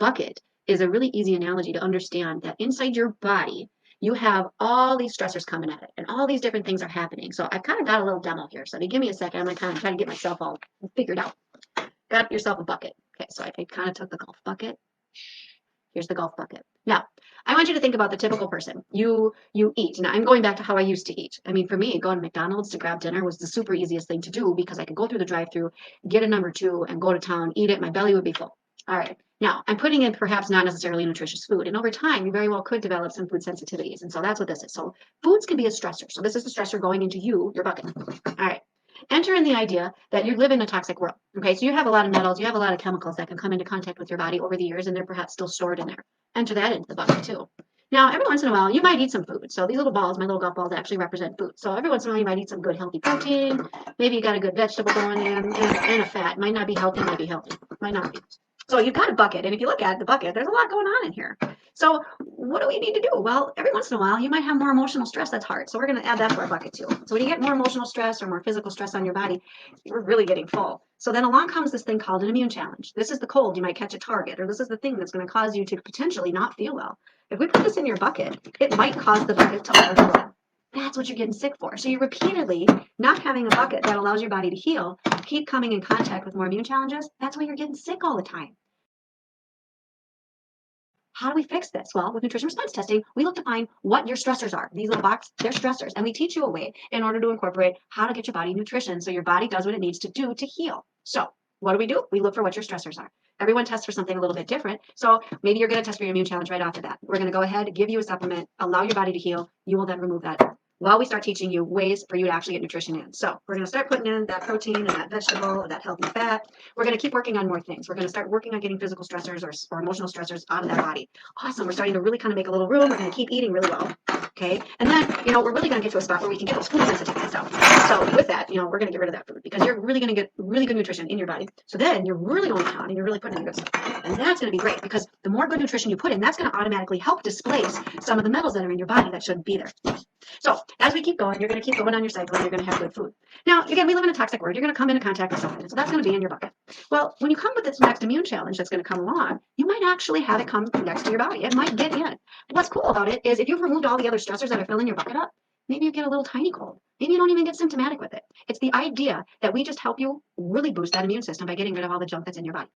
bucket is a really easy analogy to understand that inside your body, you have all these stressors coming at it and all these different things are happening. So I've kind of got a little demo here. So if you give me a second, I'm going to kind of try to get myself all figured out. Got yourself a bucket. Okay, so I kind of took the golf bucket. Here's the golf bucket. Now, I want you to think about the typical person. You eat. Now, I'm going back to how I used to eat. I mean, for me, going to McDonald's to grab dinner was the super easiest thing to do because I could go through the drive-through, get a number two, and go to town, eat it. My belly would be full. All right. Now, I'm putting in perhaps not necessarily nutritious food. And over time, you very well could develop some food sensitivities. And so that's what this is. So foods can be a stressor. So this is the stressor going into you, your bucket. All right. Enter in the idea that you live in a toxic world. Okay, so you have a lot of metals, you have a lot of chemicals that can come into contact with your body over the years, and they're perhaps still stored in there. Enter that into the bucket too. Now, every once in a while, you might eat some food. So these little balls, my little golf balls, actually represent food. So every once in a while, you might eat some good, healthy protein. Maybe you got a good vegetable going in, and a fat. Might not be healthy, might be healthy. Might not be. So you've got a bucket, and if you look at the bucket, there's a lot going on in here. So what do we need to do? Well, every once in a while, you might have more emotional stress that's hard. So we're going to add that to our bucket too. So when you get more emotional stress or more physical stress on your body, you're really getting full. So then along comes this thing called an immune challenge. This is the cold you might catch at Target, or this is the thing that's going to cause you to potentially not feel well. If we put this in your bucket, it might cause the bucket to overflow. That's what you're getting sick for. So you repeatedly not having a bucket that allows your body to heal, keep coming in contact with more immune challenges. That's why you're getting sick all the time. How do we fix this? Well, with nutrition response testing, we look to find what your stressors are. These little boxes, they're stressors. And we teach you a way in order to incorporate how to get your body nutrition so your body does what it needs to do to heal. So what do? We look for what your stressors are. Everyone tests for something a little bit different. So maybe you're going to test for your immune challenge right after that. We're going to go ahead, give you a supplement, allow your body to heal. You will then remove that while we start teaching you ways for you to actually get nutrition in. So we're going to start putting in that protein and that vegetable, that healthy fat. We're going to keep working on more things. We're going to start working on getting physical stressors or emotional stressors out of that body. Awesome. We're starting to really kind of make a little room. We're going to keep eating really well. Okay. And then, we're really going to get to a spot where we can get those food sensitivities out. So with that, we're going to get rid of that food because you're really going to get really good nutrition in your body. So then you're really going to town and you're really putting in good stuff. And that's going to be great because the more good nutrition you put in, that's going to automatically help displace some of the metals that are in your body that shouldn't be there. So as we keep going, you're going to keep going on your cycle and you're going to have good food. Now, again, we live in a toxic world. You're going to come into contact with something. So that's going to be in your bucket. Well, when you come with this next immune challenge that's going to come along, you might actually have it come next to your body. It might get in. What's cool about it is if you've removed all the other stressors that are filling your bucket up, maybe you get a little tiny cold. Maybe you don't even get symptomatic with it. It's the idea that we just help you really boost that immune system by getting rid of all the junk that's in your body.